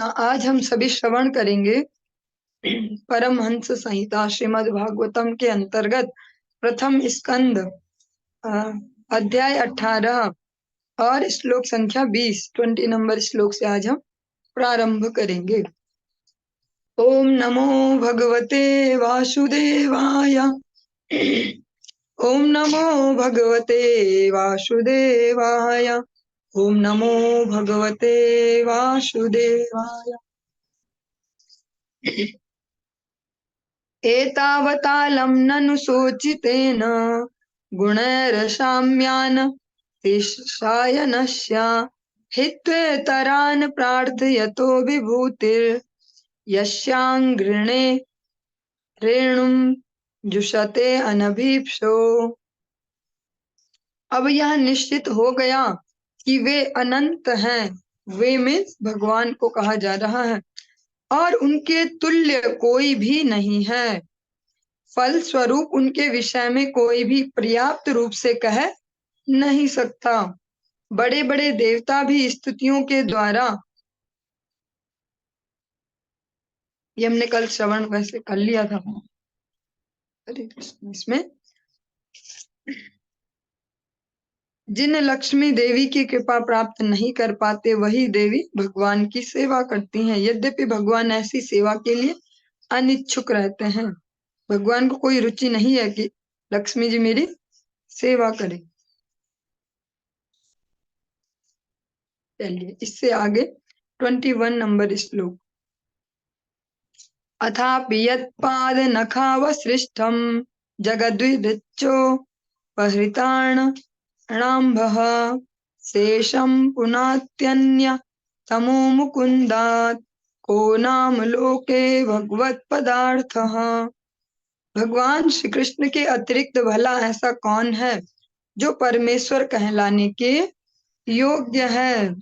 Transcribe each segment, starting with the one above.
आज हम सभी श्रवण करेंगे परमहंस संहिता श्रीमद् भागवतम के अंतर्गत प्रथम स्कंद अध्याय 18 और श्लोक संख्या 20 नंबर श्लोक से आज हम प्रारंभ करेंगे। ओम नमो भगवते वासुदेवाय। ओम नमो भगवते वासुदेवाय। ओम नमो भगवते वासुदेवाय। एतावतालं ननु शोचितेन गुणैरसाम्यान् तिष्ठायनस्य हित्वेतरान् प्रार्थयतो विभूतिर्यस्याङ्घ्रिणे रेणुं जुषते अनभीप्सो। अब यह निश्चित हो गया कि वे अनंत हैं। वे में भगवान को कहा जा रहा है और उनके तुल्य कोई भी नहीं है। फल स्वरूप उनके विषय में कोई भी पर्याप्त रूप से कह नहीं सकता। बड़े बड़े देवता भी स्तुतियों के द्वारा, ये हमने कल श्रवण वैसे कर लिया था, इसमें जिन लक्ष्मी देवी की कृपा प्राप्त नहीं कर पाते वही देवी भगवान की सेवा करती हैं। यद्यपि भगवान ऐसी सेवा के लिए अनिच्छुक रहते हैं। भगवान को कोई रुचि नहीं है कि लक्ष्मी जी मेरी सेवा करें। चलिए इससे आगे 21 नंबर श्लोक। अथापि यत्पाद नखावसृष्टं जगद्विदच्चो पहृताणाम्भः शेषं पुनात्यन्य तमो मुकुन्दात् को नाम लोके भगवत पदार्थः। भगवान श्री कृष्ण के अतिरिक्त भला ऐसा कौन है जो परमेश्वर कहलाने के योग्य है।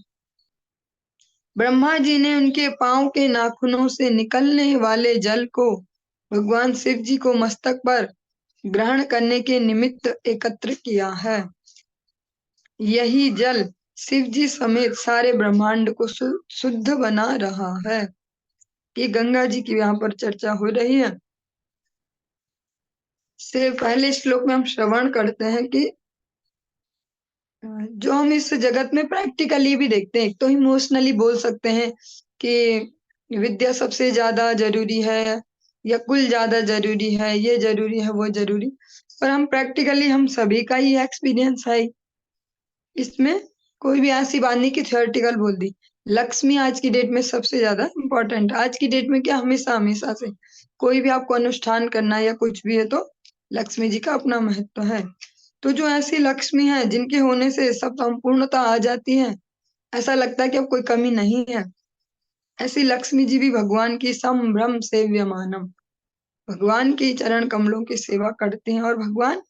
ब्रह्मा जी ने उनके पांव के नाखूनों से निकलने वाले जल को भगवान शिव जी को मस्तक पर ग्रहण करने के निमित्त एकत्र किया है। यही जल शिव जी समेत सारे ब्रह्मांड को शुद्ध बना रहा है। ये गंगा जी की यहाँ पर चर्चा हो रही है। से पहले श्लोक में हम श्रवण करते हैं कि जो हम इस जगत में प्रैक्टिकली भी देखते हैं। एक तो इमोशनली बोल सकते हैं कि विद्या सबसे ज्यादा जरूरी है या कुल ज्यादा जरूरी है, ये जरूरी है वो जरूरी, पर हम प्रैक्टिकली हम सभी का ही एक्सपीरियंस है। इसमें कोई भी ऐसी बात नहीं कि थियोरेटिकल बोल दी। लक्ष्मी आज की डेट में सबसे ज्यादा इम्पोर्टेंट। आज की डेट में क्या, हमेशा हमेशा से कोई भी आपको अनुष्ठान करना है या कुछ भी है तो लक्ष्मी जी का अपना महत्व है। तो जो ऐसी लक्ष्मी है जिनके होने से सब संपूर्णता आ जाती है, ऐसा लगता है कि अब कोई कमी नहीं है, ऐसी लक्ष्मी जी भी भगवान की संभ्रम सेव्यमानम, भगवान की चरण कमलों की सेवा करते हैं। और भगवान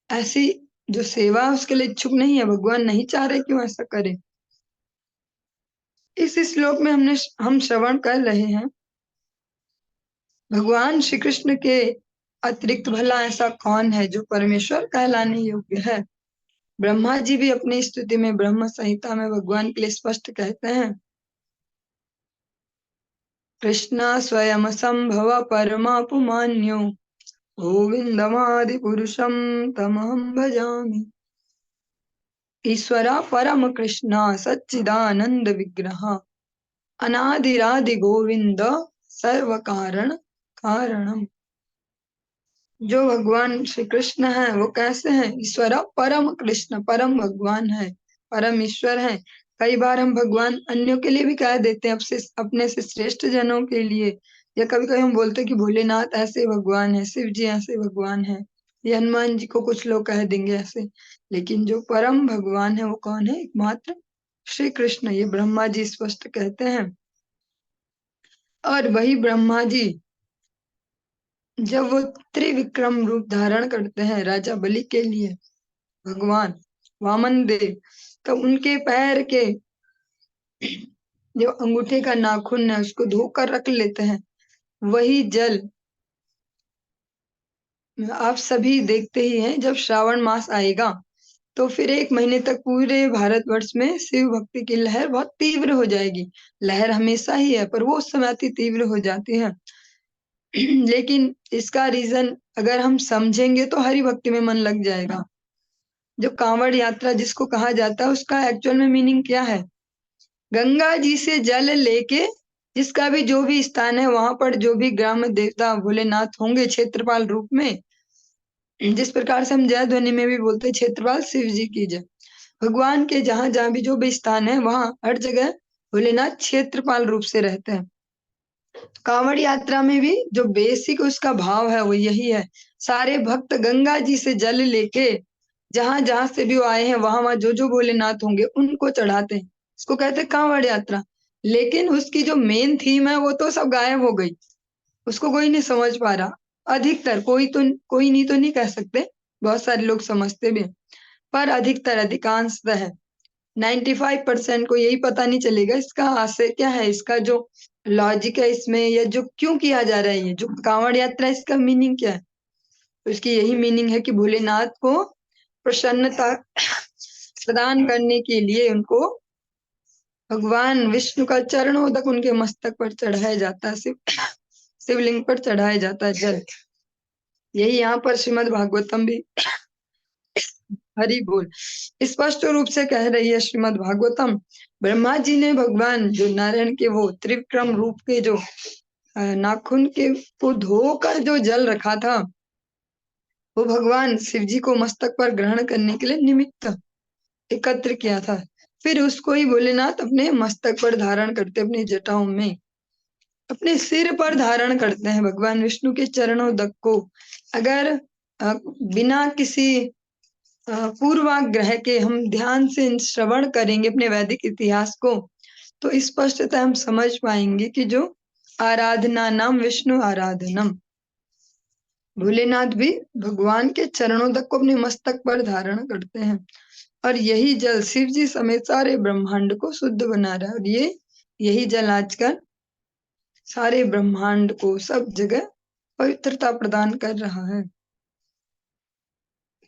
ऐसी जो सेवा है उसके लिए इच्छुक नहीं है। भगवान नहीं चाह रहे क्यों ऐसा करे। इस श्लोक में हम श्रवण कर रहे हैं भगवान श्री कृष्ण के अतिरिक्त भला ऐसा कौन है जो परमेश्वर कहलाने योग्य है। ब्रह्मा जी भी अपनी स्तुति में ब्रह्म संहिता में भगवान के लिए स्पष्ट कहते हैं, कृष्ण स्वयं संभव परमा पुमान्यो गोविंदमादि पुरुषम तमहं भजामि। ईश्वरा परम कृष्ण सच्चिदानंद विग्रह अनादिरादि गोविंद सर्व कारण कारणम। जो भगवान श्री कृष्ण है वो कैसे हैं? ईश्वरा परम कृष्ण, परम भगवान है, परम ईश्वर है। कई बार हम भगवान अन्यों के लिए भी कह देते हैं, अपने से श्रेष्ठ जनों के लिए, या कभी कभी हम बोलते हैं कि भोलेनाथ ऐसे भगवान है, शिव जी ऐसे भगवान है, ये हनुमान जी को कुछ लोग कह देंगे ऐसे। लेकिन जो परम भगवान है वो कौन है? एकमात्र श्री कृष्ण। ये ब्रह्मा जी स्पष्ट कहते हैं। और वही ब्रह्मा जी जब वो त्रिविक्रम रूप धारण करते हैं राजा बलि के लिए, भगवान वामन देव, तो उनके पैर के जो अंगूठे का नाखून है उसको धोकर रख लेते हैं। वही जल आप सभी देखते ही हैं, जब श्रावण मास आएगा तो फिर 1 महीने तक पूरे भारतवर्ष में शिव भक्ति की लहर बहुत तीव्र हो जाएगी। लहर हमेशा ही है, पर वो उस समय अति तीव्र हो जाती है। लेकिन इसका रीजन अगर हम समझेंगे तो हरि भक्ति में मन लग जाएगा। जो कांवड़ यात्रा जिसको कहा जाता है, उसका एक्चुअल में मीनिंग क्या है? गंगा जी से जल लेके जिसका भी जो भी स्थान है, वहां पर जो भी ग्राम देवता भोलेनाथ होंगे क्षेत्रपाल रूप में, जिस प्रकार से हम जय ध्वनि में भी बोलते हैं क्षेत्रपाल शिव जी की जय, भगवान के जहां जहां भी जो भी स्थान है, वहां हर जगह भोलेनाथ क्षेत्रपाल रूप से रहते हैं। कांवड़ यात्रा में भी जो बेसिक उसका भाव है वो यही है। सारे भक्त गंगा जी से जल लेके जहां जहां से भी वो आए हैं, वहां वहां जो जो भोलेनाथ होंगे उनको चढ़ाते हैं। इसको कहते हैं कांवड़ यात्रा। लेकिन उसकी जो मेन थीम है वो तो सब गायब हो गई, उसको कोई नहीं समझ पा रहा। अधिकतर, कोई नहीं तो नहीं कह सकते, बहुत सारे लोग समझते भी हैं, पर अधिकतर अधिकांशतः है 95% को यही पता नहीं चलेगा इसका आशय क्या है, इसका जो लॉजिक है इसमें, या जो क्यों किया जा रहा है, ये जो कांवड़ यात्रा है, इसका मीनिंग क्या है। तो इसकी यही मीनिंग है कि भोलेनाथ को प्रसन्नता प्रदान करने के लिए उनको भगवान विष्णु का चरणोदक उनके मस्तक पर चढ़ाया जाता है, शिवलिंग पर चढ़ाया जाता है जल। यही यहाँ पर श्रीमद् भागवतम भी हरि बोल स्पष्ट रूप से कह रही है। श्रीमद् भागवतम, ब्रह्मा जी ने भगवान जो नारायण के वो त्रिविक्रम रूप के जो नाखून के को धोकर जो जल रखा था, वो भगवान शिव जी को मस्तक पर ग्रहण करने के लिए निमित्त एकत्र किया था। फिर उसको ही भोलेनाथ अपने मस्तक पर धारण करते, अपनी जटाओं में, अपने सिर पर धारण करते हैं भगवान विष्णु के चरणों तक को। अगर बिना किसी पूर्वाग्रह के हम ध्यान से श्रवण करेंगे अपने वैदिक इतिहास को, तो स्पष्टतः हम समझ पाएंगे कि जो आराधना नाम विष्णु आराधनम, भोलेनाथ भी भगवान के चरणों तक को अपने मस्तक पर धारण करते हैं, और यही जल शिव जी समेत सारे ब्रह्मांड को शुद्ध बना रहा है। और यही जल आजकल सारे ब्रह्मांड को सब जगह पवित्रता प्रदान कर रहा है।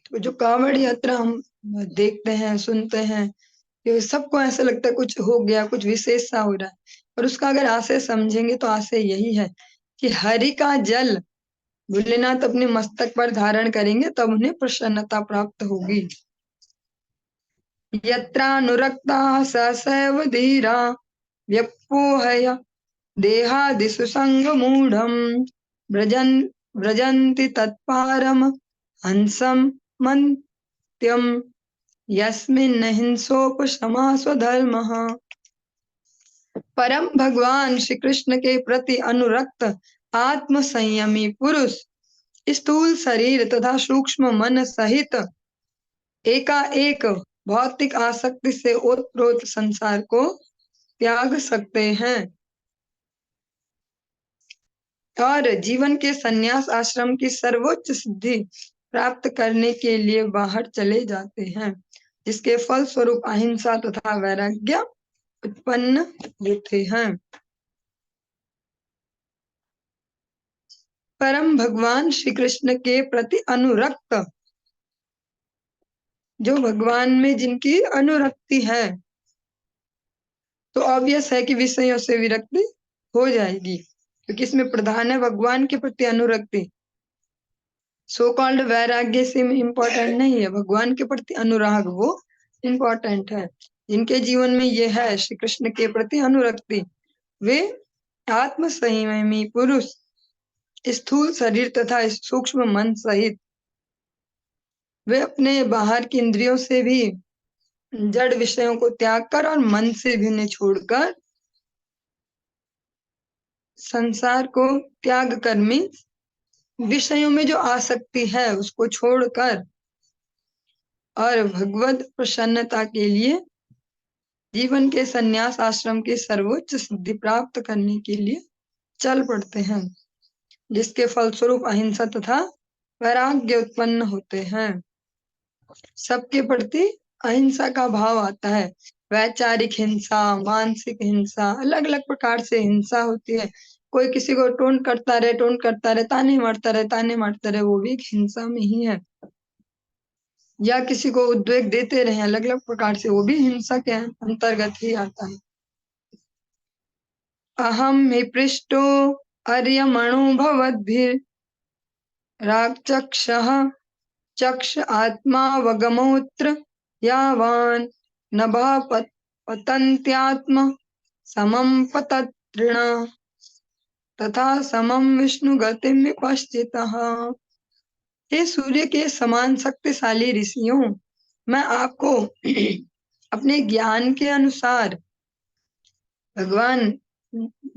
तो जो कांवड़ यात्रा हम देखते हैं, सुनते हैं, कि सबको ऐसा लगता है कुछ हो गया, कुछ विशेष सा हो रहा है, और उसका अगर आशय समझेंगे तो आशय यही है कि हरि का जल भोलेनाथ अपने मस्तक पर धारण करेंगे तब उन्हें प्रसन्नता प्राप्त होगी। यत्रानुरक्ता सैव धीरा व्यपोहय देहादिषु संगमूढ़म् व्रजन्ति तत्पारम हंसम मन्त्यम यस्मिन् हिंसोपशमा स्वधर्मः। परम भगवान श्री कृष्ण के प्रति अनुरक्त आत्म संयमी पुरुष स्थूल शरीर तथा सूक्ष्म मन सहित एकाएक भौतिक आसक्ति से ओतप्रोत संसार को त्याग सकते हैं और जीवन के संन्यास आश्रम की सर्वोच्च सिद्धि प्राप्त करने के लिए बाहर चले जाते हैं, जिसके फल स्वरूप अहिंसा तथा वैराग्य उत्पन्न होते हैं। परम भगवान श्री कृष्ण के प्रति अनुरक्त, जो भगवान में जिनकी अनुरक्ति है, तो ऑब्वियस है कि विषयों से विरक्ति हो जाएगी, क्योंकि इसमें प्रधान है भगवान के प्रति अनुरक्ति। सो कॉल्ड वैराग्य से इम्पोर्टेंट नहीं है, भगवान के प्रति अनुराग वो इम्पोर्टेंट है। जिनके जीवन में ये है श्री कृष्ण के प्रति अनुरक्ति, वे आत्म संयमी पुरुष स्थूल शरीर तथा सूक्ष्म मन सहित वे अपने बाहर की इंद्रियों से भी जड़ विषयों को त्याग कर और मन से भी उन्हें छोड़कर संसार को त्याग कर में विषयों में जो आसक्ति है उसको छोड़कर और भगवत प्रसन्नता के लिए जीवन के संन्यास आश्रम की सर्वोच्च सिद्धि प्राप्त करने के लिए चल पड़ते हैं, जिसके फलस्वरूप अहिंसा तथा वैराग्य उत्पन्न होते हैं। सबके प्रति अहिंसा का भाव आता है। वैचारिक हिंसा, मानसिक हिंसा, अलग अलग प्रकार से हिंसा होती है। कोई किसी को टोंट करता रहे, ताने मारता रहे, वो भी एक हिंसा में ही है। या किसी को उद्वेग देते रहे अलग अलग प्रकार से, वो भी हिंसा के अंतर्गत ही आता है। अहम हि पृष्टो अर्यमणो भवद्भिराचक्षः चक्ष आत्मावगमोऽत्र यावान् नभः पतन्त्यात्म समं पतत्रिण तथा समं विष्णुगतिं विपश्चितः। हे सूर्य के समान शक्तिशाली ऋषियों, मैं आपको अपने ज्ञान के अनुसार भगवान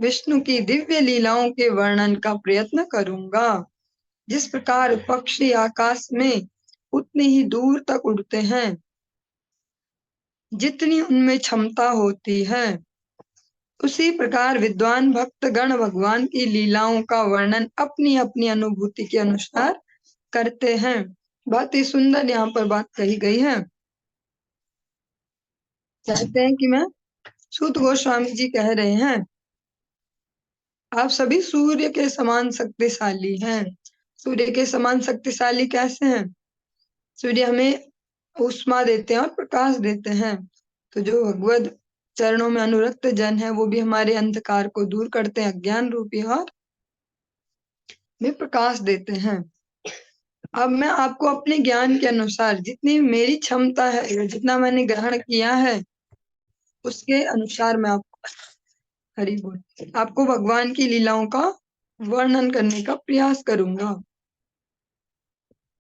विष्णु की दिव्य लीलाओं के वर्णन का प्रयत्न करूंगा। जिस प्रकार पक्षी आकाश में उतनी ही दूर तक उड़ते हैं जितनी उनमें क्षमता होती है, उसी प्रकार विद्वान भक्तगण भगवान की लीलाओं का वर्णन अपनी अपनी अनुभूति के अनुसार करते हैं। बहुत ही सुंदर यहाँ पर बात कही गई है। कहते हैं कि मैं सूत गोस्वामी जी कह रहे हैं, आप सभी सूर्य के समान शक्तिशाली हैं। सूर्य के समान शक्तिशाली कैसे हैं? सूर्य हमें ऊष्मा देते हैं और प्रकाश देते हैं। तो जो भगवद चरणों में अनुरक्त जन है वो भी हमारे अंधकार को दूर करते हैं, अज्ञान रूपी, और में प्रकाश देते हैं। अब मैं आपको अपने ज्ञान के अनुसार जितनी मेरी क्षमता है, जितना मैंने ग्रहण किया है, उसके अनुसार मैं आपको हरि बोल आपको भगवान की लीलाओं का वर्णन करने का प्रयास करूंगा।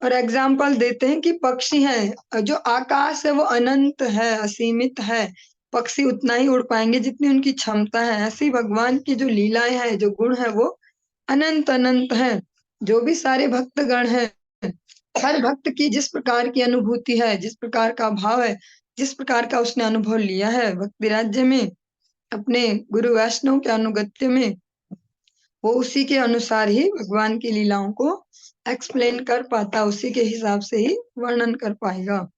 और एग्जाम्पल देते हैं कि पक्षी है, जो आकाश है वो अनंत है, असीमित है। पक्षी उतना ही उड़ पाएंगे जितनी उनकी क्षमता है। ऐसी भगवान की जो लीलाएं हैं, जो गुण है, वो अनंत अनंत है। जो भी सारे भक्तगण हैं, हर भक्त की जिस प्रकार की अनुभूति है, जिस प्रकार का भाव है, जिस प्रकार का उसने अनुभव लिया है भक्ति राज्य में, अपने गुरु वैष्णव के अनुगत्य में, वो उसी के अनुसार ही भगवान की लीलाओं को एक्सप्लेन कर पाता, उसी के हिसाब से ही वर्णन कर पाएगा।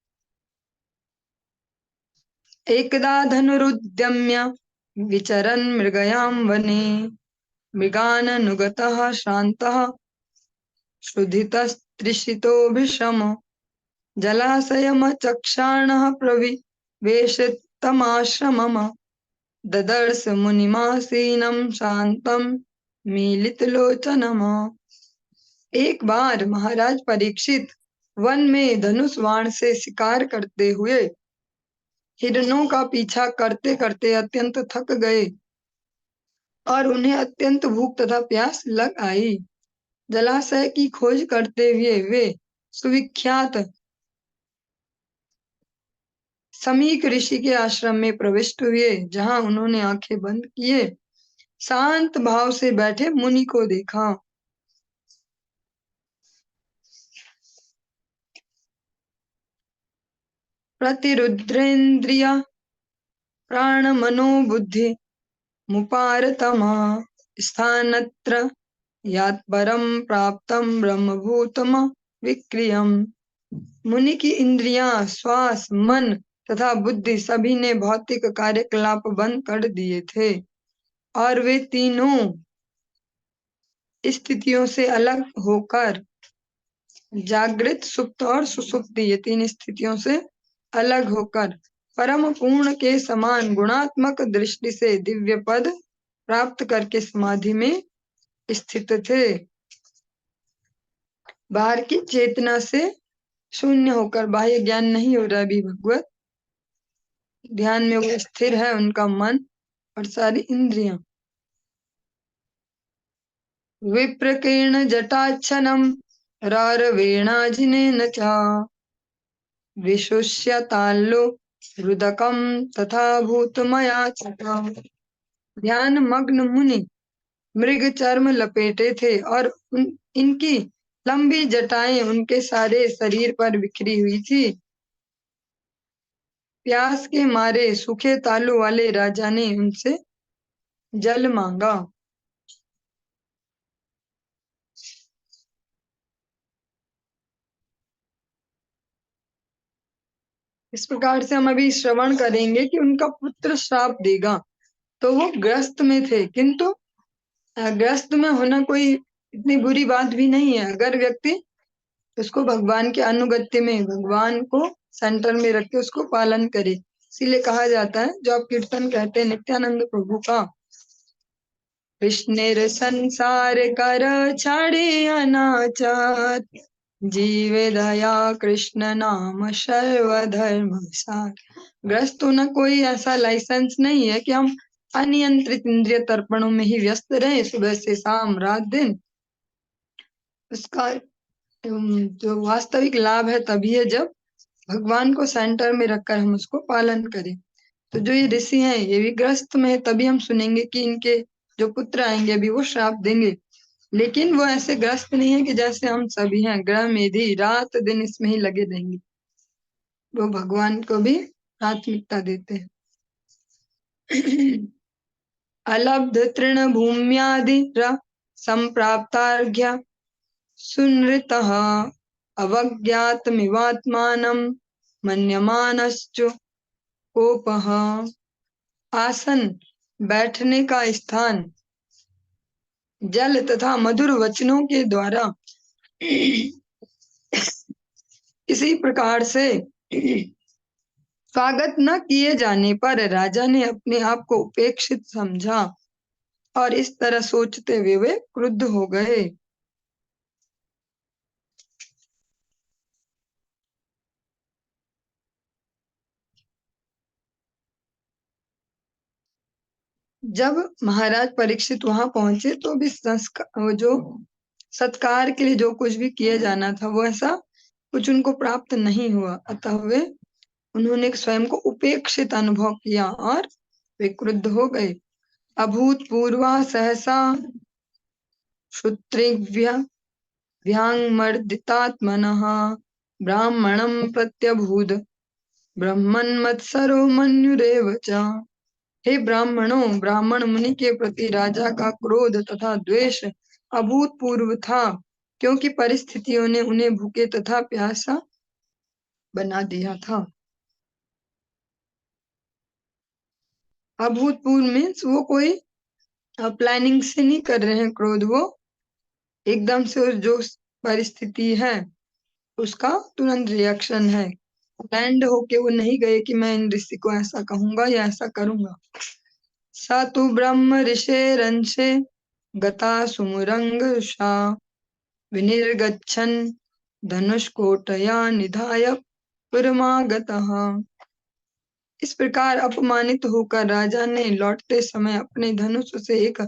एकदा धनुरुद्यम्य विचरन् मृगयां वने मृगाननुगतः श्रान्तः क्षुधितस्तृषितो भीषम जलाशयमचक्षाणः प्रविवेशितमाश्रमम् ददर्श मुनिमासीनं शांतं मीलितलोचनम्। एक बार महाराज परीक्षित वन में धनुष बाण से शिकार करते हुए हिरणों का पीछा करते करते अत्यंत थक गए और उन्हें अत्यंत भूख तथा प्यास लग आई। जलाशय की खोज करते हुए वे सुविख्यात समीक ऋषि के आश्रम में प्रविष्ट हुए, जहां उन्होंने आंखें बंद किए शांत भाव से बैठे मुनि को देखा। प्रतिरुद्रेन्द्रिय प्राण मनो बुद्धि मुपारतमा स्थानत्र यात् परम प्राप्तम ब्रह्मभूतम विक्रियम। मुनि की इंद्रियां, श्वास, मन तथा बुद्धि सभी ने भौतिक कार्यकलाप बंद कर दिए थे और वे तीनों स्थितियों से अलग होकर, जागृत, सुप्त और सुसुप्ति, ये तीन स्थितियों से अलग होकर परम पूर्ण के समान गुणात्मक दृष्टि से दिव्य पद प्राप्त करके समाधि में स्थित थे। बाहर की चेतना से शून्य होकर, बाह्य ज्ञान नहीं हो रहा भी, भगवत ध्यान में वो स्थिर है, उनका मन और सारी इंद्रियां। विप्रकीर्ण जटाच्छनम रारवेणाजिनेन च विशुष्य ताल्लो रुदकम तथा भूतमया चटा। ध्यान मग्न मुनि मृग चर्म लपेटे थे और इनकी लंबी जटाएं उनके सारे शरीर पर बिखरी हुई थी। प्यास के मारे सूखे तालू वाले राजा ने उनसे जल मांगा। इस प्रकार से हम अभी श्रवण करेंगे कि उनका पुत्र श्राप देगा। तो वो ग्रस्त में थे, किंतु ग्रस्त में होना कोई इतनी बुरी बात भी नहीं है। अगर व्यक्ति उसको भगवान के अनुगत्य में, भगवान को सेंटर में रख के उसको पालन करे। इसीलिए कहा जाता है, जो आप कीर्तन कहते हैं नित्यानंद प्रभु का, कृष्णेर संसार कर छाड़े अनाचार, जीवे दया कृष्ण नाम सर्वधर्म सार। ग्रस्त तो न कोई ऐसा लाइसेंस नहीं है कि हम अनियंत्रित इंद्रिय तर्पणों में ही व्यस्त रहे सुबह से शाम रात दिन। उसका जो वास्तविक लाभ है तभी है जब भगवान को सेंटर में रखकर हम उसको पालन करें। तो जो ये ऋषि हैं ये भी ग्रस्त में है, तभी हम सुनेंगे कि इनके जो पुत्र आएंगे अभी वो श्राप देंगे। लेकिन वो ऐसे ग्रस्त नहीं है कि जैसे हम सभी हैं ग्रह मेधी रात दिन इसमें ही लगे रहेंगे। वो भगवान को भी प्राथमिकता देते हैं। अलब्ध तृण भूम्यादि संप्राप्तार्घ्य सुनृतः अवज्ञातमिवात्मानं मन्यमानश्च कोपः। आसन, बैठने का स्थान, जल तथा मधुर वचनों के द्वारा इसी प्रकार से स्वागत न किए जाने पर राजा ने अपने आप को उपेक्षित समझा और इस तरह सोचते हुए वे क्रुद्ध हो गए। जब महाराज परीक्षित वहां पहुंचे तो भी संस्कार, जो सत्कार के लिए जो कुछ भी किया जाना था वो ऐसा कुछ उनको प्राप्त नहीं हुआ। अतः वे उन्होंने स्वयं को उपेक्षित अनुभव किया और वे क्रुद्ध हो गए। अभूतपूर्वा सहसा श्रुतृभ्य व्यांगमर्दितात्मनः ब्राह्मणं प्रत्यभूद ब्रह्मन्मत्सरो मन्युरेव च। हे ब्राह्मणों, ब्राह्मण मुनि के प्रति राजा का क्रोध तथा द्वेष अभूतपूर्व था, क्योंकि परिस्थितियों ने उन्हें भूखे तथा प्यासा बना दिया था। अभूतपूर्व मीन्स वो कोई प्लानिंग से नहीं कर रहे हैं क्रोध, वो एकदम से जो परिस्थिति है उसका तुरंत रिएक्शन है। लैंड होके वो नहीं गए कि मैं इन ऋषि को ऐसा कहूंगा या ऐसा करूंगा। स तु ब्रह्म ऋषेरंशे गता सुमुरंगषा विनिर्गच्छन् धनुष्कोटया निधाय पुरमागतः। इस प्रकार अपमानित होकर राजा ने लौटते समय अपने धनुष से एक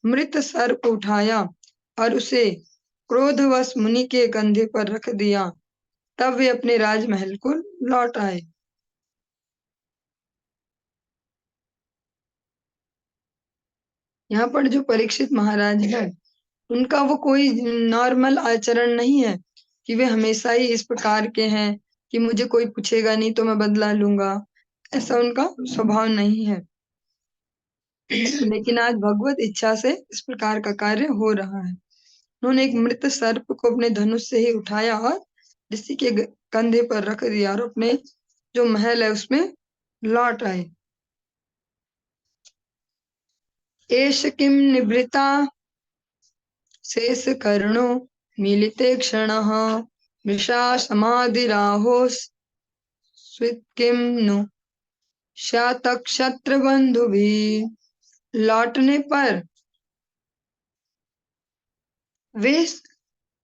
मृत सर्प उठाया और उसे क्रोधवश मुनि के कंधे पर रख दिया। तब वे अपने राजमहल को लौट आए। यहाँ पर जो परीक्षित महाराज है उनका वो कोई नॉर्मल आचरण नहीं है कि वे हमेशा ही इस प्रकार के हैं कि मुझे कोई पूछेगा नहीं तो मैं बदला लूंगा, ऐसा उनका स्वभाव नहीं है। लेकिन आज भगवत इच्छा से इस प्रकार का कार्य हो रहा है। उन्होंने एक मृत सर्प को अपने धनुष से ही उठाया और ऋषि के कंधे पर रख दिया और अपने जो महल है उसमें लौट आए। एष किम निभृता शेष कर्णो मिलिते क्षणः मृषा समाधिराहोस् स्वित् किम नु शतक्षत्रबंधुभिः। लौटने पर वे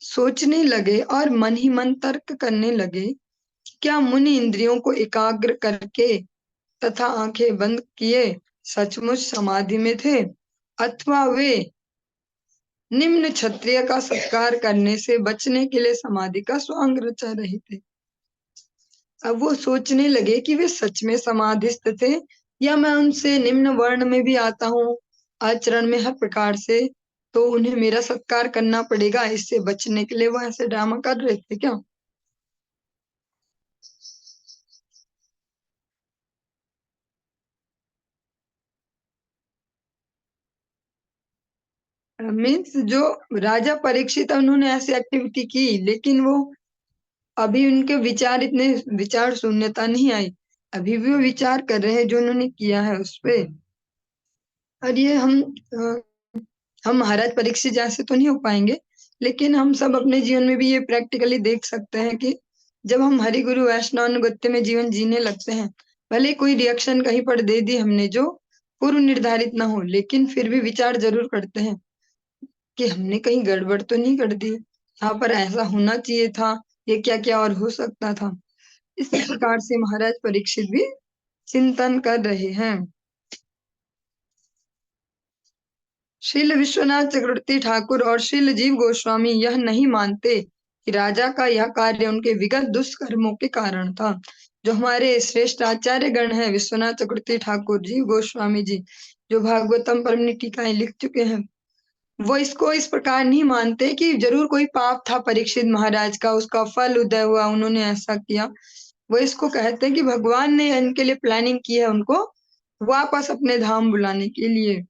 सोचने लगे और मन ही मन तर्क करने लगे कि क्या मुनि इंद्रियों को एकाग्र करके तथा आंखें बंद किए सचमुच समाधि में थे, अथवा वे निम्न क्षत्रिय का सत्कार करने से बचने के लिए समाधि का स्वांग रचा रहे थे। अब वो सोचने लगे कि वे सच में समाधिस्थ थे या मैं उनसे निम्न वर्ण में भी आता हूँ आचरण में हर प्रकार से, तो उन्हें मेरा सत्कार करना पड़ेगा, इससे बचने के लिए वो ऐसे ड्रामा कर रहे थे क्या। मीन्स जो राजा परीक्षित है उन्होंने ऐसी एक्टिविटी की, लेकिन वो अभी उनके विचार इतने विचार शून्यता नहीं आई, अभी भी वो विचार कर रहे हैं जो उन्होंने किया है उस पे। और ये हम महाराज परीक्षित जैसे तो नहीं हो पाएंगे, लेकिन हम सब अपने जीवन में भी ये प्रैक्टिकली देख सकते हैं कि जब हम हरि गुरु वैष्णवानुगत्य में जीवन जीने लगते हैं, भले कोई रिएक्शन कहीं पर दे दी हमने जो पूर्व निर्धारित ना हो, लेकिन फिर भी विचार जरूर करते हैं कि हमने कहीं गड़बड़ तो नहीं कर दी, यहाँ पर ऐसा होना चाहिए था, ये क्या क्या और हो सकता था। इसी प्रकार से महाराज परीक्षित भी चिंतन कर रहे हैं। श्रील विश्वनाथ चक्रवर्ती ठाकुर और श्रील जीव गोस्वामी यह नहीं मानते कि राजा का यह कार्य उनके विगत दुष्कर्मों के कारण था। जो हमारे श्रेष्ठ आचार्य गण हैं, विश्वनाथ चक्रवर्ती ठाकुर, जीव गोस्वामी जी, जो भागवतम पर अपनी टीकाएं लिख चुके हैं, वो इसको इस प्रकार नहीं मानते कि जरूर कोई पाप था परीक्षित महाराज का, उसका फल उदय हुआ, उन्होंने ऐसा किया। वो इसको कहते हैं कि भगवान ने इनके लिए प्लानिंग की है, उनको वापस अपने धाम बुलाने के लिए।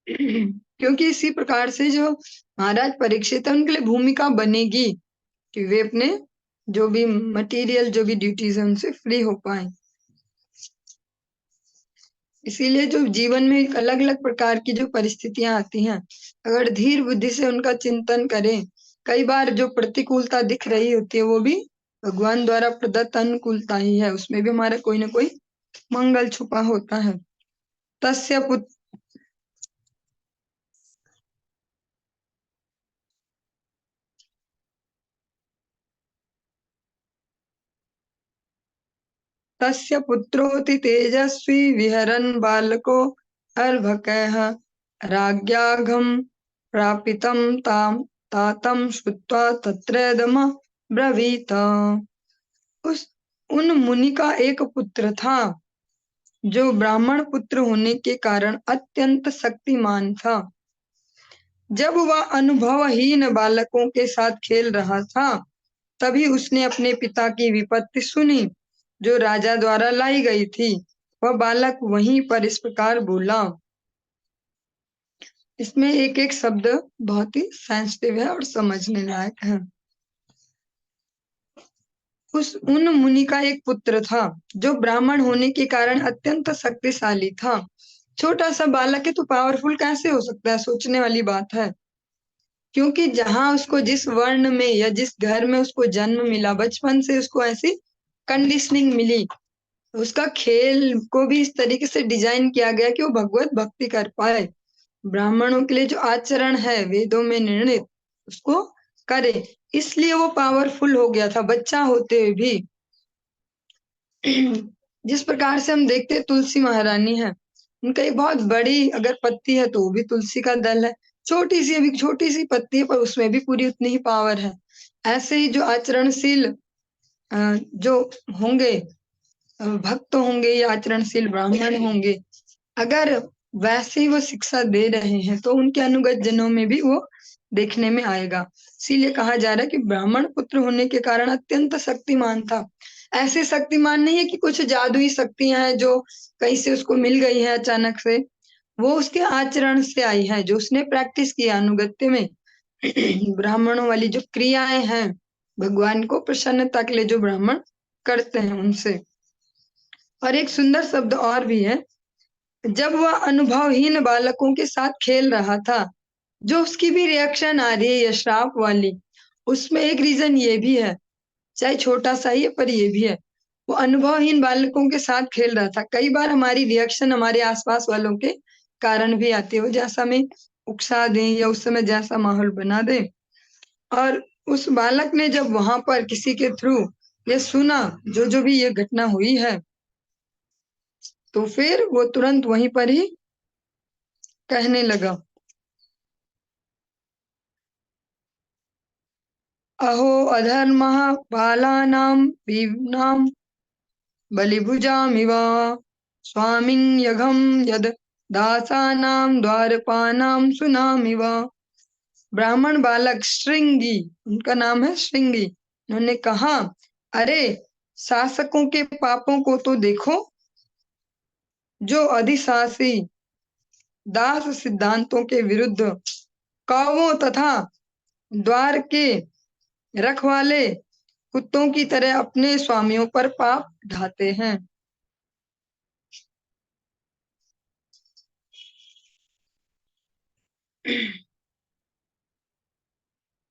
क्योंकि इसी प्रकार से जो महाराज परीक्षित है, उनके लिए भूमिका बनेगी कि वे अपने जो भी मटेरियल जो भी ड्यूटीज है उनसे फ्री हो पाए। इसीलिए जो जीवन में अलग अलग प्रकार की जो परिस्थितियां आती हैं, अगर धीर बुद्धि से उनका चिंतन करें, कई बार जो प्रतिकूलता दिख रही होती है वो भी भगवान द्वारा प्रदत्त अनुकूलता ही है, उसमें भी हमारा कोई ना कोई मंगल छुपा होता है। तस्य पुत्र तस्य पुत्रोऽति तेजस्वी विहरन् बालको अर्भकः राज्ञाघं प्रापितं तां तातं श्रुत्वा तत्रेदम ब्रवीत। उस उन मुनि का एक पुत्र था जो ब्राह्मण पुत्र होने के कारण अत्यंत शक्तिमान था। जब वह अनुभवहीन बालकों के साथ खेल रहा था, तभी उसने अपने पिता की विपत्ति सुनी जो राजा द्वारा लाई गई थी। वह बालक वहीं पर इस प्रकार बोला। इसमें एक एक शब्द बहुत ही सेंसिटिव है और समझने लायक है। उन मुनि का एक पुत्र था जो ब्राह्मण होने के कारण अत्यंत शक्तिशाली था। छोटा सा बालक है तो पावरफुल कैसे हो सकता है, सोचने वाली बात है। क्योंकि जहां उसको जिस वर्ण में या जिस घर में उसको जन्म मिला, बचपन से उसको ऐसी कंडीशनिंग मिली, उसका खेल को भी इस तरीके से डिजाइन किया गया कि वो भगवत भक्ति कर पाए। ब्राह्मणों के लिए जो आचरण है वेदों में निर्णित, उसको करे, इसलिए वो पावरफुल हो गया था बच्चा होते हुए भी। जिस प्रकार से हम देखते हैं तुलसी महारानी है, उनका एक बहुत बड़ी अगर पत्ती है तो वो भी तुलसी का दल है, छोटी सी अभी छोटी सी पत्ती है पर उसमें भी पूरी उतनी ही पावर है। ऐसे ही जो आचरणशील जो होंगे, भक्त होंगे या आचरणशील ब्राह्मण होंगे, अगर वैसे ही वो शिक्षा दे रहे हैं तो उनके अनुगत जनों में भी वो देखने में आएगा। इसीलिए कहा जा रहा है कि ब्राह्मण पुत्र होने के कारण अत्यंत शक्तिमान था। ऐसे शक्तिमान नहीं है कि कुछ जादुई शक्तियां हैं जो कहीं से उसको मिल गई है अचानक से, वो उसके आचरण से आई है, जो उसने प्रैक्टिस किया अनुगत्य में। ब्राह्मणों वाली जो क्रियाएं हैं, भगवान को प्रसन्नता के लिए जो ब्राह्मण करते हैं उनसे। और एक सुंदर शब्द और भी है, जब वह अनुभवहीन बालकों के साथ खेल रहा था, जो उसकी भी रिएक्शन आ रही है ये श्राप वाली, उसमें एक रीजन ये भी है, चाहे छोटा सा ही है पर ये भी है, वो अनुभवहीन बालकों के साथ खेल रहा था। कई बार हमारी रिएक्शन हमारे आसपास वालों के कारण भी आती है, वो जैसा हमें उकसा दें या उस समय जैसा माहौल बना दे। और उस बालक ने जब वहां पर किसी के थ्रू ये सुना जो जो भी ये घटना हुई है, तो फिर वो तुरंत वहीं पर ही कहने लगा, अहो अधर्मः बालानां भीम्नां बलिभुजामिव स्वामिं यघं यद दासानां द्वारपानां सुनामिव। ब्राह्मण बालक श्रृंगी, उनका नाम है श्रृंगी, उन्होंने कहा, अरे शासकों के पापों को तो देखो, जो अधिशासी दास सिद्धांतों के विरुद्ध कौवों तथा द्वार के रखवाले कुत्तों की तरह अपने स्वामियों पर पाप ढाते हैं।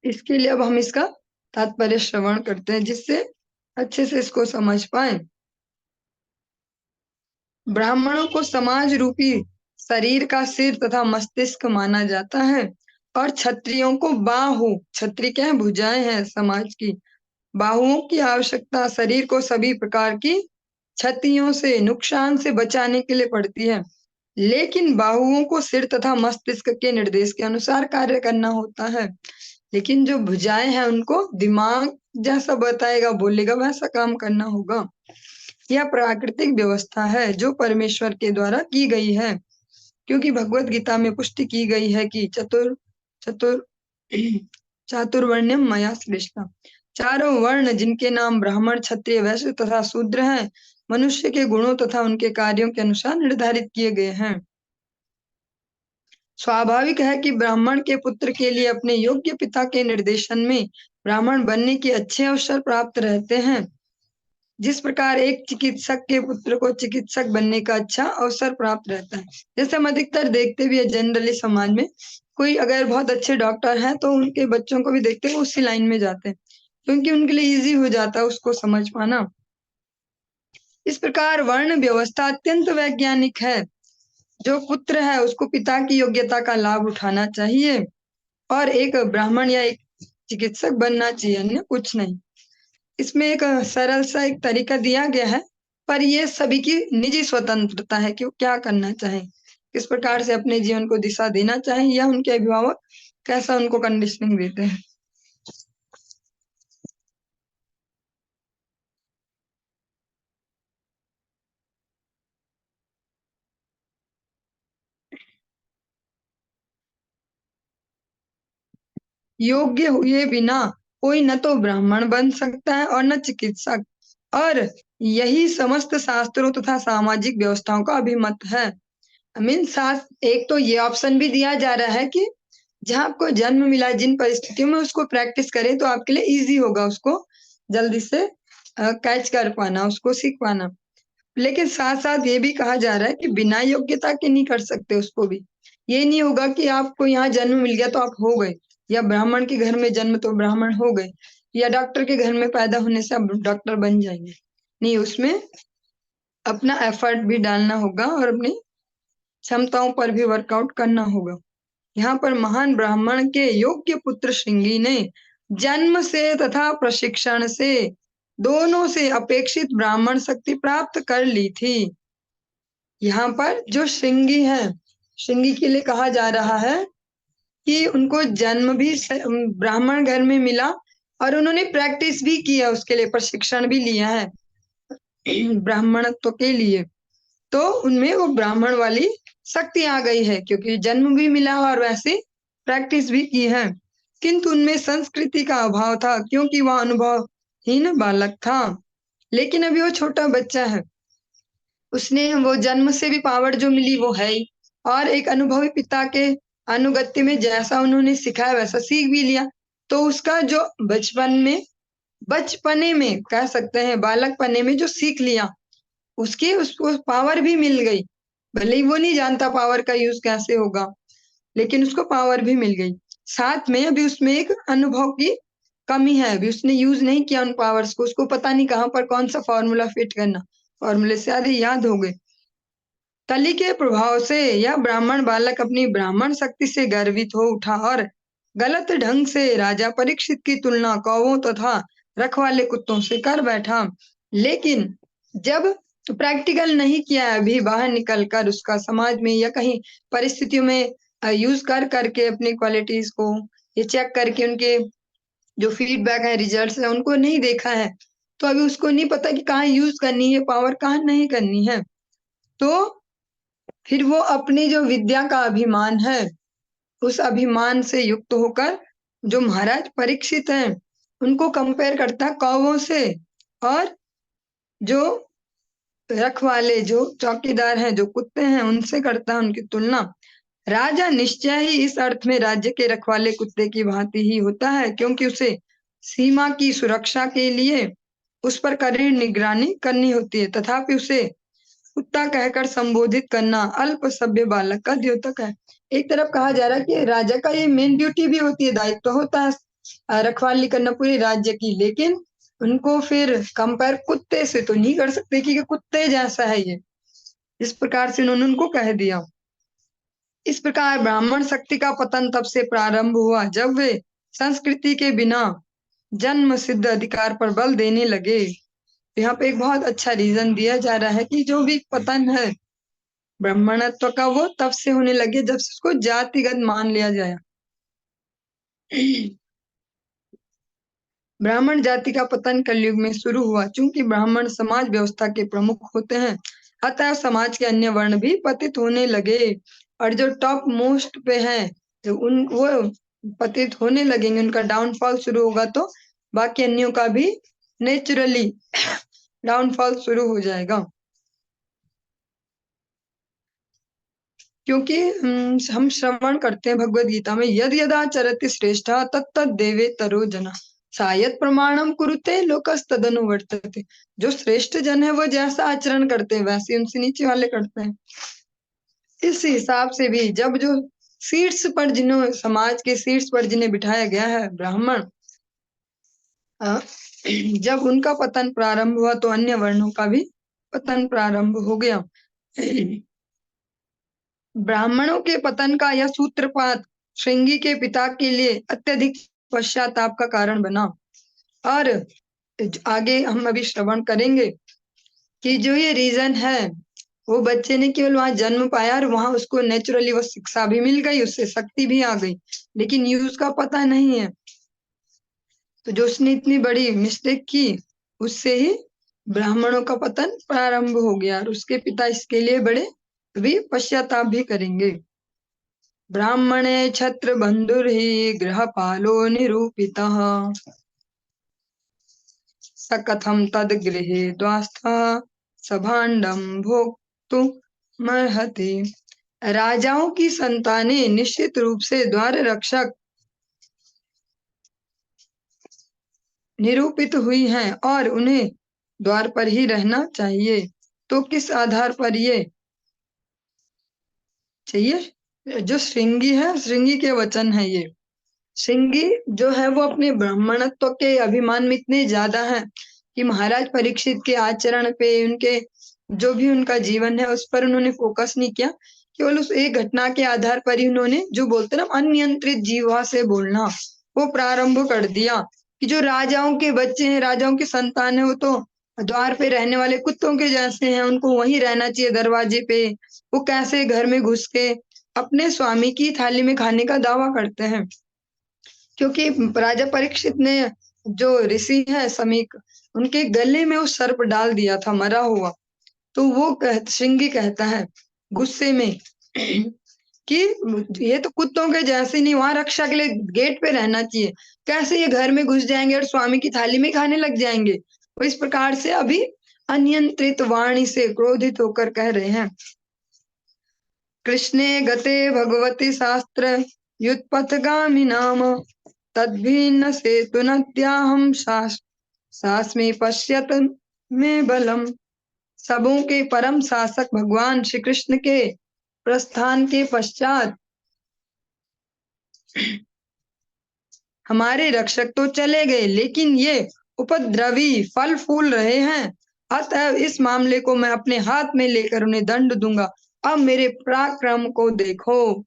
इसके लिए अब हम इसका तात्पर्य श्रवण करते हैं जिससे अच्छे से इसको समझ पाए। ब्राह्मणों को समाज रूपी शरीर का सिर तथा मस्तिष्क माना जाता है और क्षत्रियों को बाहु, क्षत्रिय क्या है, भुजाएं हैं समाज की, बाहुओं की आवश्यकता शरीर को सभी प्रकार की क्षतियों से, नुकसान से बचाने के लिए पड़ती है। लेकिन बाहुओं को सिर तथा मस्तिष्क के निर्देश के अनुसार कार्य करना होता है। लेकिन जो भुजाएं हैं उनको दिमाग जैसा बताएगा, बोलेगा वैसा काम करना होगा। यह प्राकृतिक व्यवस्था है जो परमेश्वर के द्वारा की गई है, क्योंकि भगवत गीता में पुष्टि की गई है कि चतुर चतुर चातुर्वर्ण्यम मया सृष्टा, चारों वर्ण जिनके नाम ब्राह्मण, क्षत्रिय, वैश्य तथा शूद्र हैं, मनुष्य के गुणों तथा उनके कार्यों के अनुसार निर्धारित किए गए हैं। स्वाभाविक है कि ब्राह्मण के पुत्र के लिए अपने योग्य पिता के निर्देशन में ब्राह्मण बनने के अच्छे अवसर प्राप्त रहते हैं। जिस प्रकार एक चिकित्सक के पुत्र को चिकित्सक बनने का अच्छा अवसर प्राप्त रहता है। जैसे हम अधिकतर देखते भी है जनरली समाज में, कोई अगर बहुत अच्छे डॉक्टर हैं तो उनके बच्चों को भी देखते हैं उसी लाइन में जाते हैं, क्योंकि उनके लिए इजी हो जाता है उसको समझ पाना। इस प्रकार वर्ण व्यवस्था अत्यंत वैज्ञानिक है। जो पुत्र है उसको पिता की योग्यता का लाभ उठाना चाहिए और एक ब्राह्मण या एक चिकित्सक बनना चाहिए, अन्य कुछ नहीं। इसमें एक सरल सा एक तरीका दिया गया है, पर ये सभी की निजी स्वतंत्रता है कि वो क्या करना चाहे, किस प्रकार से अपने जीवन को दिशा देना चाहे, या उनके अभिभावक कैसा उनको कंडीशनिंग देते हैं। योग्य हुए बिना कोई न तो ब्राह्मण बन सकता है और न चिकित्सक, और यही समस्त शास्त्रों तथा सामाजिक व्यवस्थाओं का अभिमत है। मीन शास्त्र एक तो ये ऑप्शन भी दिया जा रहा है कि जहाँ आपको जन्म मिला जिन परिस्थितियों में उसको प्रैक्टिस करें तो आपके लिए इजी होगा उसको जल्दी से कैच कर पाना, उसको सीख पाना। लेकिन साथ साथ ये भी कहा जा रहा है कि बिना योग्यता के नहीं कर सकते उसको भी। ये नहीं होगा कि आपको यहाँ जन्म मिल गया तो आप हो गए, या ब्राह्मण के घर में जन्म तो ब्राह्मण हो गए, या डॉक्टर के घर में पैदा होने से आप डॉक्टर बन जाएंगे। नहीं, उसमें अपना एफर्ट भी डालना होगा और अपनी क्षमताओं पर भी वर्कआउट करना होगा। यहाँ पर महान ब्राह्मण के योग्य पुत्र श्रृंगी ने जन्म से तथा प्रशिक्षण से दोनों से अपेक्षित ब्राह्मण शक्ति प्राप्त कर ली थी। यहाँ पर जो श्रृंगी है, श्रृंगी के लिए कहा जा रहा है कि उनको जन्म भी ब्राह्मण घर में मिला और उन्होंने प्रैक्टिस भी किया, उसके लिए प्रशिक्षण भी लिया है ब्राह्मणत्व के लिए। तो उनमें वो ब्राह्मण वाली शक्ति आ गई है, क्योंकि जन्म भी मिला और वैसे प्रैक्टिस भी की है। किंतु उनमें संस्कृति का अभाव था, क्योंकि वह अनुभवहीन बालक था। लेकिन अभी वो छोटा बच्चा है, उसने वो जन्म से भी पावर जो मिली वो है ही, और एक अनुभवी पिता के अनुगत्य में जैसा उन्होंने सिखाया वैसा सीख भी लिया। तो उसका जो बचपने में कह सकते हैं, बालकपने में जो सीख लिया, उसकी उसको पावर भी मिल गई। भले ही वो नहीं जानता पावर का यूज कैसे होगा, लेकिन उसको पावर भी मिल गई। साथ में अभी उसमें एक अनुभव की कमी है, अभी उसने यूज नहीं किया उन पावर्स को, उसको पता नहीं कहाँ पर कौन सा फॉर्मूला फिट करना, फॉर्मूले से आधे याद हो गए। कली के प्रभाव से यह ब्राह्मण बालक अपनी ब्राह्मण शक्ति से गर्वित हो उठा और गलत ढंग से राजा परीक्षित की तुलना कौवों तथा रखवाले कुत्तों से कर बैठा। लेकिन जब प्रैक्टिकल नहीं किया अभी बाहर निकल कर उसका समाज में या कहीं परिस्थितियों में यूज कर करके अपनी क्वालिटीज को ये चेक करके उनके जो फीडबैक है, रिजल्ट्स है, उनको नहीं देखा है, तो अभी उसको नहीं पता कि कहाँ यूज करनी है पावर, कहाँ नहीं करनी है। तो फिर वो अपनी जो विद्या का अभिमान है, उस अभिमान से युक्त होकर जो महाराज परीक्षित हैं उनको कंपेयर करता है कौवों से, और जो रखवाले जो चौकीदार हैं, जो कुत्ते हैं, उनसे करता है उनकी तुलना। राजा निश्चय ही इस अर्थ में राज्य के रखवाले कुत्ते की भांति ही होता है, क्योंकि उसे सीमा की सुरक्षा के लिए उस पर कड़ी निगरानी करनी होती है, तथापि उसे कुत्ता कहकर संबोधित करना अल्प सभ्य बालक का द्योतक है। एक तरफ कहा जा रहा है कि राजा का ये मेन ड्यूटी भी होती है, दायित्व होता है रखवाली करना पूरे राज्य की, लेकिन उनको फिर कंपेयर कुत्ते से तो नहीं कर सकते क्योंकि कुत्ते जैसा है ये, इस प्रकार से उन्होंने उनको कह दिया। इस प्रकार ब्राह्मण शक्ति का पतन तब से प्रारंभ हुआ जब वे संस्कृति के बिना जन्म सिद्ध अधिकार पर बल देने लगे। यहाँ पे एक बहुत अच्छा रीजन दिया जा रहा है कि जो भी पतन है ब्राह्मणत्व का वो तब से होने लगे जब से उसको जातिगत मान लिया जाए। ब्राह्मण जाति का पतन कलयुग में शुरू हुआ। चूंकि ब्राह्मण समाज व्यवस्था के प्रमुख होते हैं, अतः समाज के अन्य वर्ण भी पतित होने लगे, और जो टॉप मोस्ट पे हैं तो उन वो पतित होने लगेंगे, उनका डाउनफॉल शुरू होगा, तो बाकी अन्यों का भी नेचुरली डाउनफॉल शुरू हो जाएगा। क्योंकि हम श्रवण करते हैं भगवत गीता में, यद यदा चरति श्रेष्ठ तत्त देवे तरो जना शायद प्रमाणम कुरुते लोकस्तदनु वर्तते। जो श्रेष्ठ जन है वो जैसा आचरण करते हैं वैसे उनसे नीचे वाले करते हैं। इस हिसाब से भी जब जो शीर्ष पर जिन्हों समाज के शीर्ष पर जिन्हें बिठाया गया है ब्राह्मण, जब उनका पतन प्रारंभ हुआ तो अन्य वर्णों का भी पतन प्रारंभ हो गया। ब्राह्मणों के पतन का यह सूत्रपात श्रृंगी के पिता के लिए अत्यधिक पश्चाताप का कारण बना। और आगे हम अभी श्रवण करेंगे कि जो ये रीजन है, वो बच्चे ने केवल वहां जन्म पाया और वहां उसको नेचुरली वो शिक्षा भी मिल गई, उससे शक्ति भी आ गई, लेकिन यूज का पता नहीं है। तो जो उसने इतनी बड़ी मिस्टेक की, उससे ही ब्राह्मणों का पतन प्रारंभ हो गया, और उसके पिता इसके लिए बड़े भी पश्चाताप भी करेंगे। ब्राह्मणे छत्र बंधुर्हि गृहपालो निरूपितः स कथम तद गृहे द्वास्थः सभाण्डं भोक्तुमर्हति। राजाओं की संतानें निश्चित रूप से द्वार रक्षक निरूपित हुई हैं और उन्हें द्वार पर ही रहना चाहिए। तो किस आधार पर ये चाहिए? जो श्रृंगी है, श्रृंगी के वचन है ये। श्रृंगी जो है वो अपने ब्राह्मणत्व के अभिमान में इतने ज्यादा है कि महाराज परीक्षित के आचरण पे, उनके जो भी उनका जीवन है उस पर उन्होंने फोकस नहीं किया, केवल उस एक घटना के आधार पर ही उन्होंने जो बोलते ना अनियंत्रित जीवा से बोलना वो प्रारंभ कर दिया कि जो राजाओं के बच्चे हैं, राजाओं की संतान है, वो तो द्वार पे रहने वाले कुत्तों के जैसे हैं, उनको वहीं रहना चाहिए दरवाजे पे। वो कैसे घर में घुस के अपने स्वामी की थाली में खाने का दावा करते हैं। क्योंकि राजा परीक्षित ने जो ऋषि है समीक, उनके गले में वो सर्प डाल दिया था मरा हुआ। तो वो श्रृंगी कहता है गुस्से में कि ये तो कुत्तों के जैसे नहीं, वहां रक्षा के लिए गेट पे रहना चाहिए, कैसे ये घर में घुस जाएंगे और स्वामी की थाली में खाने लग जाएंगे। वो इस प्रकार से अभी अनियंत्रित वाणी से क्रोधित होकर कह रहे हैं। कृष्णे गते भगवती शास्त्र युत्पथगामी नाम तद्भिन्न सेतु नद्याहम सास्मी पश्यत में बलम। सबों के परम शासक भगवान श्री कृष्ण के प्रस्थान के पश्चात हमारे रक्षक तो चले गए, लेकिन ये उपद्रवी फल फूल रहे हैं, अतः इस मामले को मैं अपने हाथ में लेकर उन्हें दंड दूंगा। अब मेरे पराक्रम को देखो।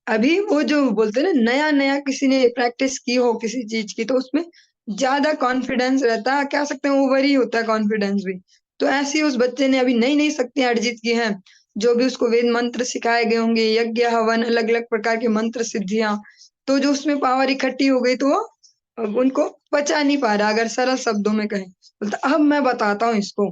अभी वो जो बोलते हैं ना, नया नया किसी ने प्रैक्टिस की हो किसी चीज की, तो उसमें ज्यादा कॉन्फिडेंस रहता है, कह सकते हैं ओवर ही होता है कॉन्फिडेंस भी। तो ऐसी उस बच्चे ने अभी नई नई शक्तियां अर्जित की हैं, जो भी उसको वेद मंत्र सिखाए गए होंगे, यज्ञ हवन अलग अलग प्रकार के मंत्र सिद्धियां, तो जो उसमें पावर इकट्ठी हो गई, तो वो अब उनको पचा नहीं पा रहा। अगर सरल शब्दों में कहें बोलता अब मैं बताता हूँ इसको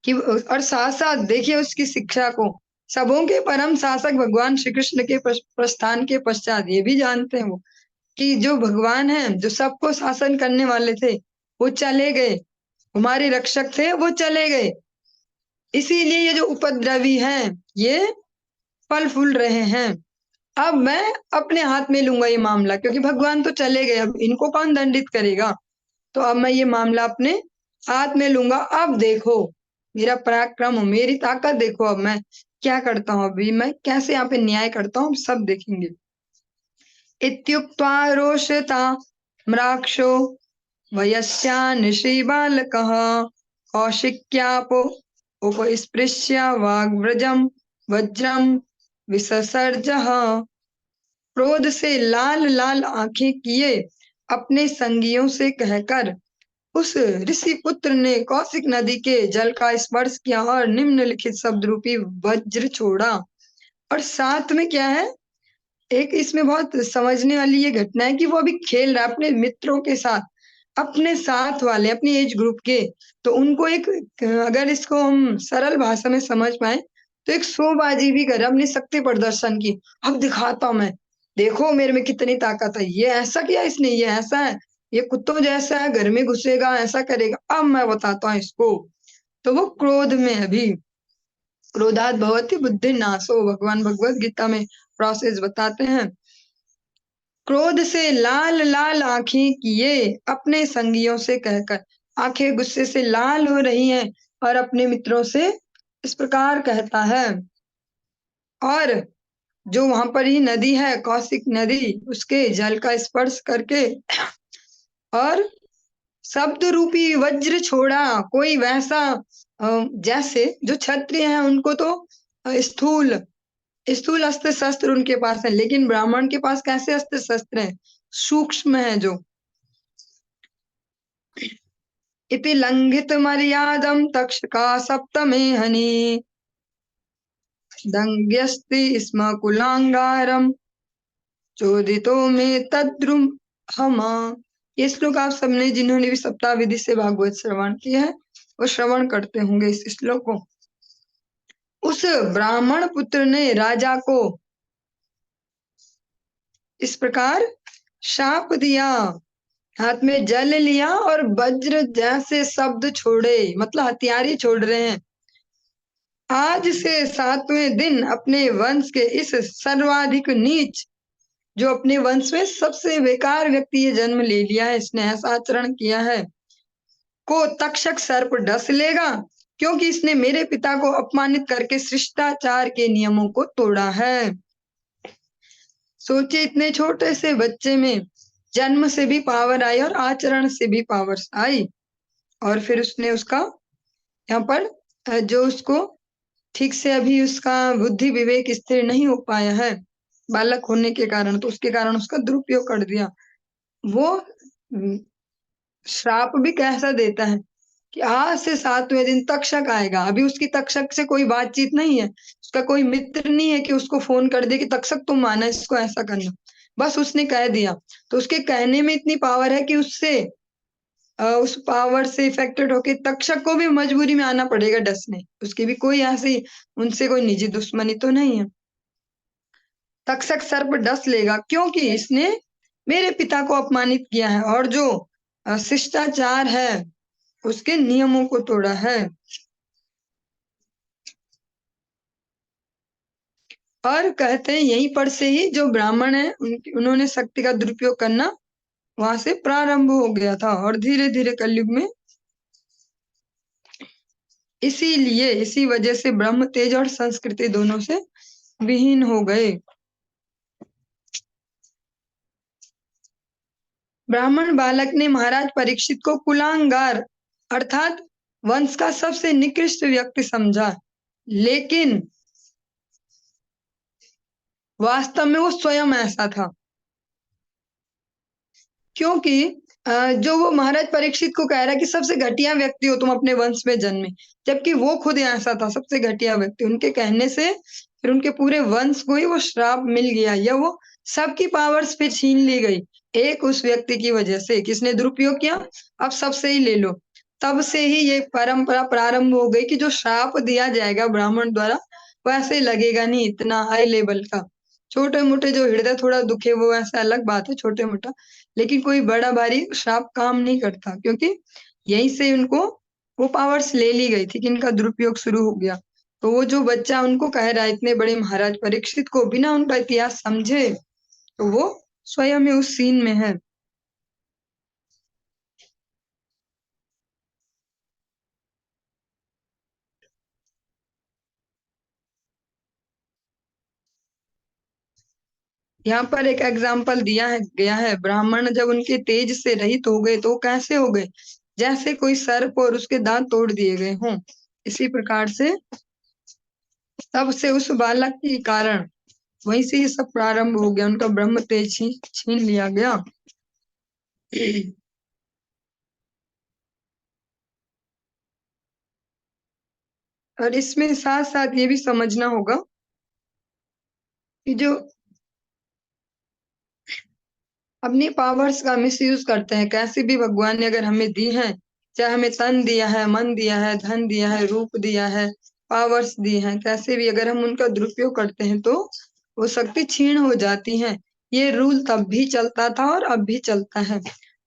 कि, और साथ साथ देखिए उसकी शिक्षा को, सबों के परम शासक भगवान श्री कृष्ण के प्रस्थान के पश्चात ये भी जानते हैं वो कि जो भगवान है, जो सबको शासन करने वाले थे, वो चले गए, हमारे रक्षक थे वो चले गए, इसीलिए ये जो उपद्रवी हैं ये फल फूल रहे हैं। अब मैं अपने हाथ में लूंगा ये मामला, क्योंकि भगवान तो चले गए, अब इनको कौन दंडित करेगा, तो अब मैं ये मामला अपने हाथ में लूंगा। अब देखो मेरा पराक्रम, मेरी ताकत देखो, अब मैं क्या करता हूँ, अभी मैं कैसे यहाँ पे न्याय करता हूँ, सब देखेंगे। इत्युक्त्वा रोषता म्राक्षो वयस्यान् श्रीबालकः कौशिक्यापो उपस्पृश्य वाग्व्रजं वज्रं विससर्जः। क्रोध से लाल लाल आंखें किए अपने संगियों से कहकर उस ऋषि पुत्र ने कौशिक नदी के जल का स्पर्श किया और निम्नलिखित शब्द रूपी वज्र छोड़ा। और साथ में क्या है, एक इसमें बहुत समझने वाली ये घटना है कि वो अभी खेल रहा है अपने मित्रों के साथ, अपने साथ वाले, अपनी एज ग्रुप के। तो उनको एक, अगर इसको हम सरल भाषा में समझ पाए, तो एक शोबाजी भी कर अपनी शक्ति प्रदर्शन की। अब दिखाता हूं मैं, देखो मेरे में कितनी ताकत है, ये ऐसा किया इसने, ये ऐसा है, ये कुत्तों जैसा है, घर में घुसेगा, ऐसा करेगा, अब मैं बताता हूँ इसको। तो वो क्रोध में अभी, क्रोधात भवति बुद्धि नाशो, भगवान भगवत गीता में प्रोसेस बताते हैं। क्रोध से लाल लाल आंखें किए अपने संगियों से कहकर, आंखें गुस्से से लाल हो रही हैं और अपने मित्रों से इस प्रकार कहता है। और जो वहां पर ही नदी है, कौशिक नदी, उसके जल का स्पर्श करके और शब्द रूपी वज्र छोड़ा। कोई वैसा जैसे जो क्षत्रिय हैं उनको तो स्थूल स्थूल अस्त्र शस्त्र उनके पास है, लेकिन ब्राह्मण के पास कैसे अस्त्र शस्त्र हैं, सूक्ष्म है जो। इति लंघित मर्यादम तक्षका सप्तमे हनि दंग्यस्ति स्म कुलांगारम चोदितो में तद्रुम हम। ये श्लोक आप सबने, जिन्होंने भी सप्ताह विधि से भागवत श्रवण किया है, वो श्रवण करते होंगे इस श्लोक को। उस ब्राह्मण पुत्र ने राजा को इस प्रकार शाप दिया, हाथ में जल लिया और वज्र जैसे शब्द छोड़े, मतलब हथियार ही छोड़ रहे हैं। आज से 7वें दिन अपने वंश के इस सर्वाधिक नीच, जो अपने वंश में सबसे बेकार व्यक्ति ये जन्म ले लिया है, इसने ऐसा आचरण किया है, को तक्षक सर्प डस लेगा, क्योंकि इसने मेरे पिता को अपमानित करके शिष्टाचार के नियमों को तोड़ा है। सोचिए, इतने छोटे से बच्चे में जन्म से भी पावर आई और आचरण से भी पावर आई, और फिर उसने उसका यहाँ पर जो उसको ठीक से अभी उसका बुद्धि विवेक स्थिर नहीं हो पाया है बालक होने के कारण, तो उसके कारण उसका दुरुपयोग कर दिया। वो श्राप भी कैसा देता है कि आज से 7वें दिन तक्षक आएगा। अभी उसकी तक्षक से कोई बातचीत नहीं है, उसका कोई मित्र नहीं है कि उसको फोन कर दे कि तक्षक तुम माना इसको ऐसा करना, बस उसने कह दिया। तो उसके कहने में इतनी पावर है कि उससे उस पावर से इफेक्टेड होके तक्षक को भी मजबूरी में आना पड़ेगा डसने, उसकी भी कोई ऐसी उनसे कोई निजी दुश्मनी तो नहीं है। तक्षक सर्प डस लेगा क्योंकि इसने मेरे पिता को अपमानित किया है और जो शिष्टाचार है उसके नियमों को तोड़ा है। और कहते हैं यहीं पर से ही जो ब्राह्मण है उन्होंने शक्ति का दुरुपयोग करना वहां से प्रारंभ हो गया था, और धीरे धीरे कलयुग में इसीलिए इसी वजह से ब्रह्म तेज और संस्कृति दोनों से विहीन हो गए। ब्राह्मण बालक ने महाराज परीक्षित को कुलांगार अर्थात वंश का सबसे निकृष्ट व्यक्ति समझा, लेकिन वास्तव में वो स्वयं ऐसा था। क्योंकि जो वो महाराज परीक्षित को कह रहा है कि सबसे घटिया व्यक्ति हो तुम अपने वंश में जन्मे, जबकि वो खुद ऐसा था सबसे घटिया व्यक्ति। उनके कहने से फिर उनके पूरे वंश को ही वो श्राप मिल गया, या वो सबकी पावर्स फिर छीन ली गई एक उस व्यक्ति की वजह से, किसने दुरुपयोग किया, अब सबसे ही ले लो। तब से ही ये परंपरा प्रारंभ हो गई कि जो श्राप दिया जाएगा ब्राह्मण द्वारा वैसे लगेगा नहीं इतना हाई लेवल का। छोटे मोटे जो हृदय थोड़ा दुखे वो ऐसा अलग बात है, छोटे मोटा, लेकिन कोई बड़ा भारी श्राप काम नहीं करता, क्योंकि यहीं से उनको वो पावर्स ले ली गई थी कि इनका दुरुपयोग शुरू हो गया। तो वो जो बच्चा उनको कह रहा है इतने बड़े महाराज परीक्षित को बिना उनका इतिहास समझे, तो वो स्वयं में उस सीन में है। यहाँ पर एक एग्जाम्पल दिया है गया है, ब्राह्मण जब उनके तेज से रहित हो गए तो वो कैसे हो गए, जैसे कोई सर्प और उसके दांत तोड़ दिए गए हों। इसी प्रकार से तब से उस बालक के कारण वहीं से ये सब प्रारंभ हो गया, उनका ब्रह्म तेज छीन लिया गया। और इसमें साथ साथ ये भी समझना होगा कि जो अपनी पावर्स का मिसयूज करते हैं, कैसे भी भगवान ने अगर हमें दी है, चाहे हमें तन दिया है, मन दिया है, धन दिया है, रूप दिया है, पावर्स दी हैं, कैसे भी अगर हम उनका दुरुपयोग करते हैं तो वो शक्ति क्षीण हो जाती है। ये रूल तब भी चलता था और अब भी चलता है।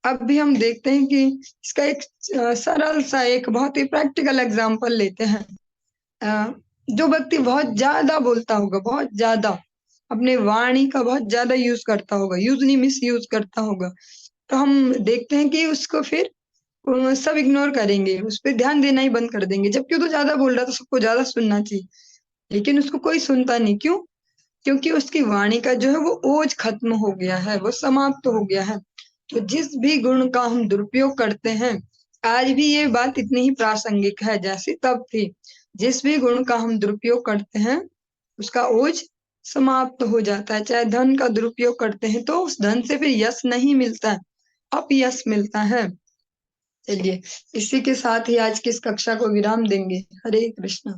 अब भी हम देखते हैं कि इसका एक सरल सा एक बहुत ही प्रैक्टिकल एग्जांपल लेते हैं। अ, जो व्यक्ति बहुत ज्यादा बोलता होगा, बहुत ज्यादा अपने वाणी का बहुत ज्यादा यूज करता होगा, यूज नहीं मिस यूज करता होगा, तो हम देखते हैं कि उसको फिर सब इग्नोर करेंगे, उस पर ध्यान देना ही बंद कर देंगे, जबकि वो तो ज्यादा बोल रहा है तो सबको ज्यादा सुनना चाहिए, लेकिन उसको कोई सुनता नहीं। क्यों? क्योंकि उसकी वाणी का जो है वो ओज खत्म हो गया है, वो समाप्त हो गया है। तो जिस भी गुण का हम दुरुपयोग करते हैं, आज भी ये बात इतनी ही प्रासंगिक है जैसी तब थी। जिस भी गुण का हम दुरुपयोग करते हैं उसका ओज समाप्त हो जाता है। चाहे धन का दुरुपयोग करते हैं तो उस धन से फिर यश नहीं मिलता है, अपयश मिलता है। चलिए, इसी के साथ ही आज की इस कक्षा को विराम देंगे। हरे कृष्ण।